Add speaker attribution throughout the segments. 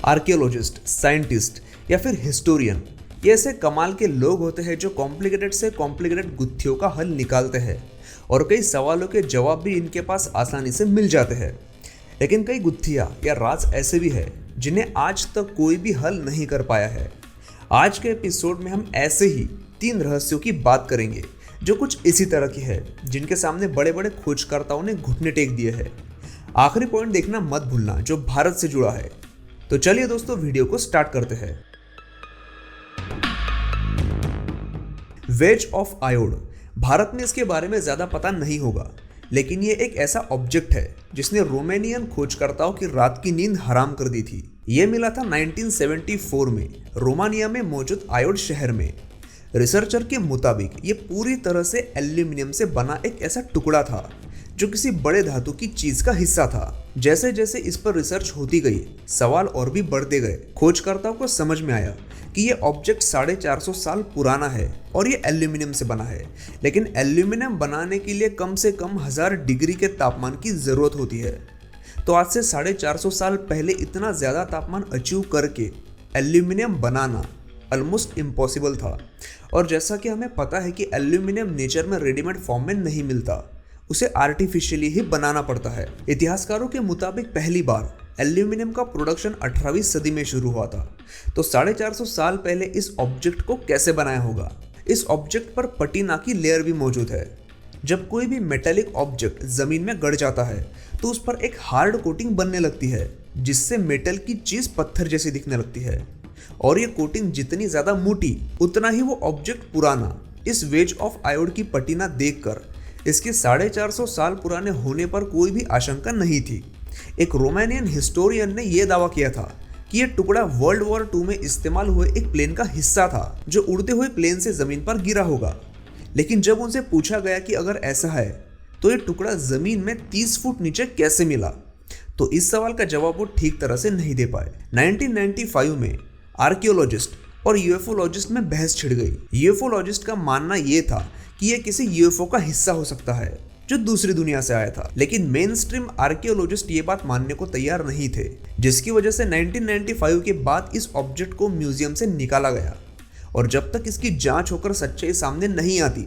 Speaker 1: Archaeologist, scientist या फिर historian, ये ऐसे कमाल के लोग होते हैं जो कॉम्प्लिकेटेड से कॉम्प्लिकेटेड गुत्थियों का हल निकालते हैं और कई सवालों के जवाब भी इनके पास आसानी से मिल जाते हैं। लेकिन कई गुत्थियाँ या राज ऐसे भी हैं जिन्हें आज तक कोई भी हल नहीं कर पाया है। आज के एपिसोड में हम ऐसे ही 3 रहस्यों की बात करेंगे जो कुछ इसी तरह की है, जिनके सामने बड़े बड़े खोजकर्ताओं ने घुटने टेक दिए हैं। आखिरी पॉइंट देखना मत भूलना जो भारत से जुड़ा है। तो चलिए दोस्तों, वीडियो को स्टार्ट करते हैं। वेज ऑफ आयोड, भारत में इसके बारे में ज्यादा पता नहीं होगा, लेकिन ये एक ऐसा ऑब्जेक्ट है जिसने रोमानियन खोजकर्ताओं की रात की नींद हराम कर दी थी। ये मिला था 1974 में रोमानिया में मौजूद आयोड शहर में। रिसर्चर के मुताबिक ये पूरी तरह से एल्यूमिनियम से बना एक ऐसा टुकड़ा था जो किसी बड़े धातु की चीज का हिस्सा था। जैसे जैसे इस पर रिसर्च होती गई, सवाल और भी बढ़ते गए। खोजकर्ताओं को समझ में आया कि ये ऑब्जेक्ट 450 साल पुराना है और ये एल्यूमिनियम से बना है, लेकिन एल्यूमिनियम बनाने के लिए कम से कम 1000 डिग्री के तापमान की जरूरत होती है। तो आज से 450 साल पहले इतना ज्यादा तापमान अचीव करके एल्यूमिनियम बनाना ऑलमोस्ट इम्पॉसिबल था। और जैसा कि हमें पता है कि एल्यूमिनियम नेचर में रेडीमेड फॉर्म में नहीं मिलता, उसे आर्टिफिशियली ही बनाना पड़ता है। इतिहासकारों के मुताबिक पहली बार एल्यूमिनियम का प्रोडक्शन 18वीं सदी में शुरू हुआ था। तो 450 साल पहले इस ऑब्जेक्ट को कैसे बनाया होगा? इस ऑब्जेक्ट पर पटीना की लेयर भी मौजूद है। जब कोई भी मेटेलिक ऑब्जेक्ट जमीन में गड़ जाता है तो उस पर एक हार्ड कोटिंग बनने लगती है, जिससे मेटल की चीज पत्थर जैसी दिखने लगती है। और ये कोटिंग जितनी ज्यादा मोटी, उतना ही वो ऑब्जेक्ट पुराना। इस वेज ऑफ आयोड की पटीना देखकर इसके 450 साल पुराने होने पर कोई भी आशंका नहीं थी। एक रोमानियन हिस्टोरियन ने यह दावा किया था कि यह टुकड़ा वर्ल्ड वॉर 2 में इस्तेमाल हुए एक प्लेन का हिस्सा था जो उड़ते हुए प्लेन से जमीन पर गिरा होगा। लेकिन जब उनसे पूछा गया कि अगर ऐसा है तो यह टुकड़ा जमीन में 30 फुट नीचे कैसे मिला, तो इस सवाल का जवाब वो ठीक तरह से नहीं दे पाए। 1995 में आर्कियोलॉजिस्ट और यूएफओलॉजिस्ट में बहस छिड़ गई। यूएफओलॉजिस्ट का मानना यह था कि यह किसी यूएफओ का हिस्सा हो सकता है जो दूसरी दुनिया से आया था, लेकिन मेन स्ट्रीम आर्कियोलॉजिस्ट ये बात मानने को तैयार नहीं थे, जिसकी वजह से 1995 के बाद इस ऑब्जेक्ट को म्यूजियम से निकाला गया। और जब तक इसकी जांच होकर सच्चाई सामने नहीं आती,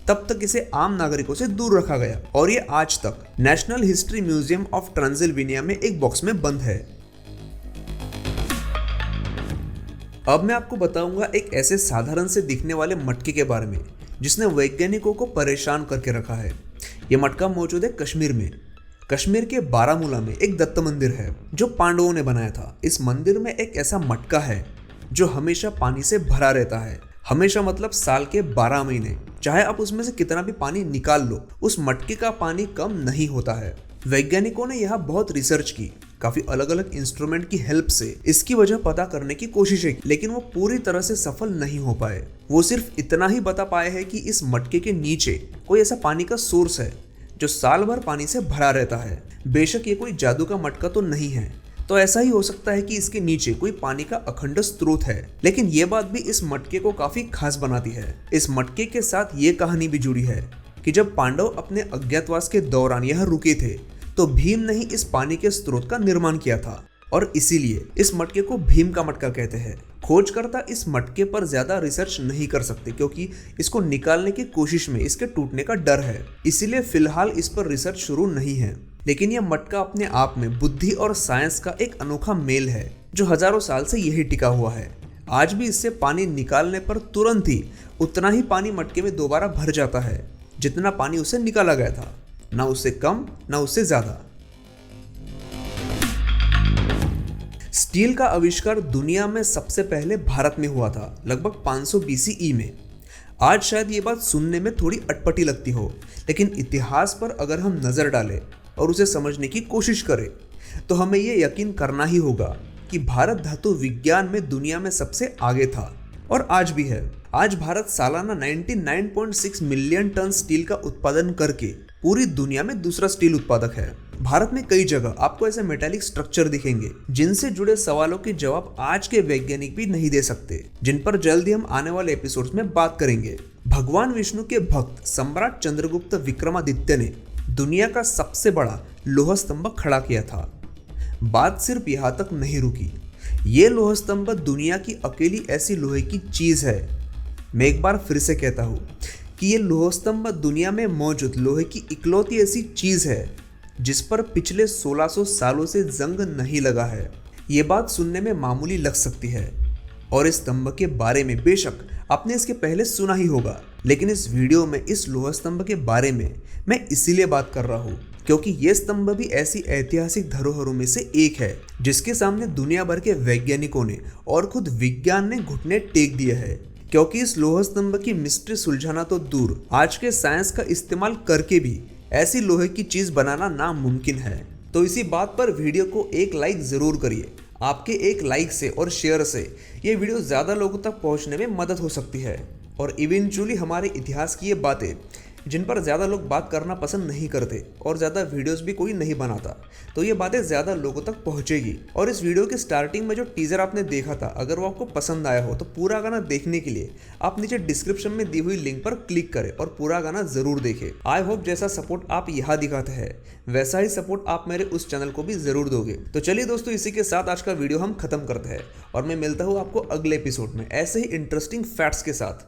Speaker 1: तब तक इसे आम नागरिकों से दूर रखा गया और ये आज तक national history museum of Transylvania में एक बॉक्स में बंद है। अब मैं आपको बताऊंगा एक ऐसे साधारण से दिखने वाले मटके के बारे में जिसने वैज्ञानिकों को परेशान करके रखा है। यह मटका मौजूद है कश्मीर में। कश्मीर के बारामूला में एक दत्त मंदिर है जो पांडवों ने बनाया था। इस मंदिर में एक ऐसा मटका है जो हमेशा पानी से भरा रहता है। हमेशा मतलब साल के 12 महीने, चाहे आप उसमें से कितना भी पानी निकाल लो, उस मटके का पानी कम नहीं होता है। वैज्ञानिकों ने यहाँ बहुत रिसर्च की, काफी अलग अलग इंस्ट्रूमेंट की हेल्प से इसकी वजह पता करने की कोशिशें की, लेकिन वो पूरी तरह से सफल नहीं हो पाए। वो सिर्फ इतना ही बता पाए हैं कि इस मटके के नीचे कोई ऐसा पानी का सोर्स है जो साल भर पानी से भरा रहता है। बेशक ये कोई जादू का मटका तो नहीं है, तो ऐसा ही हो सकता है कि इसके नीचे कोई पानी का अखंड स्रोत है, लेकिन ये बात भी इस मटके को काफी खास बनाती है। इस मटके के साथ ये कहानी भी जुड़ी है कि जब पांडव अपने अज्ञातवास के दौरान यहाँ रुके थे तो भीम ने ही इस पानी के स्रोत का निर्माण किया था और इसीलिए इस मटके को भीम का मटका कहते हैं। खोजकर्ता इस मटके पर ज्यादा रिसर्च नहीं कर सकते क्योंकि इसको निकालने की कोशिश में इसके टूटने का डर है, इसीलिए फिलहाल इस पर रिसर्च शुरू नहीं है। लेकिन यह मटका अपने आप में बुद्धि और साइंस का एक अनोखा मेल है जो हजारों साल से यही टिका हुआ है। आज भी इससे पानी निकालने पर तुरंत ही उतना ही पानी मटके में दोबारा भर जाता है जितना पानी उसे निकाला गया था, ना उससे कम ना उससे ज्यादा। स्टील का आविष्कार दुनिया में सबसे पहले भारत में हुआ था, लगभग 500 BCE में। आज शायद ये बात सुनने में थोड़ी अटपटी लगती हो, लेकिन इतिहास पर अगर हम नजर डालें और उसे समझने की कोशिश करें तो हमें ये यकीन करना ही होगा कि भारत धातु विज्ञान में दुनिया में सबसे आगे था और आज भी है। आज भारत सालाना 99.6 मिलियन टन स्टील का उत्पादन करके पूरी दुनिया में दूसरा स्टील उत्पादक है। भारत में कई जगह आपको ऐसे मेटालिक स्ट्रक्चर दिखेंगे जिनसे जुड़े सवालों के जवाब आज के वैज्ञानिक भी नहीं दे सकते, जिन पर जल्दी हम आने वाले एपिसोड्स में बात करेंगे। भगवान विष्णु के भक्त सम्राट चंद्रगुप्त विक्रमादित्य ने दुनिया का सबसे बड़ा लोह स्तंभ खड़ा किया था। बात सिर्फ यहाँ तक नहीं रुकी। ये लोह स्तंभ दुनिया की अकेली ऐसी लोहे की चीज है, मैं एक बार फिर से कहता हूँ कि ये लोह स्तंभ दुनिया में मौजूद लोहे की इकलौती ऐसी चीज है जिस पर पिछले 1600 सालों से जंग नहीं लगा है। ये बात सुनने में मामूली लग सकती है और इस स्तंभ के बारे में बेशक आपने इसके पहले सुना ही होगा, लेकिन इस वीडियो में इस लोह स्तंभ के बारे में मैं इसीलिए बात कर रहा हूँ क्योंकि ये स्तंभ भी ऐसी ऐतिहासिक धरोहरों में से एक है जिसके सामने दुनिया भर के वैज्ञानिकों ने और खुद विज्ञान ने घुटने टेक दिए हैं। क्योंकि इस लोह स्तंभ की मिस्ट्री सुलझाना तो दूर, आज के साइंस का इस्तेमाल करके भी ऐसी लोहे की चीज बनाना नामुमकिन है। तो इसी बात पर वीडियो को एक लाइक जरूर करिए। आपके एक लाइक से और शेयर से ये वीडियो ज़्यादा लोगों तक पहुंचने में मदद हो सकती है और इवेंचुअली हमारे इतिहास की ये बातें जिन पर ज़्यादा लोग बात करना पसंद नहीं करते और ज़्यादा वीडियोस भी कोई नहीं बनाता, तो ये बातें ज़्यादा लोगों तक पहुंचेगी। और इस वीडियो के स्टार्टिंग में जो टीज़र आपने देखा था, अगर वो आपको पसंद आया हो तो पूरा गाना देखने के लिए आप नीचे डिस्क्रिप्शन में दी हुई लिंक पर क्लिक करें और पूरा गाना ज़रूर देखें। आई होप जैसा सपोर्ट आप यहाँ दिखाते हैं वैसा ही सपोर्ट आप मेरे उस चैनल को भी ज़रूर दोगे। तो चलिए दोस्तों, इसी के साथ आज का वीडियो हम खत्म करते हैं और मैं मिलता हूँ आपको अगले एपिसोड में ऐसे ही इंटरेस्टिंग फैक्ट्स के साथ।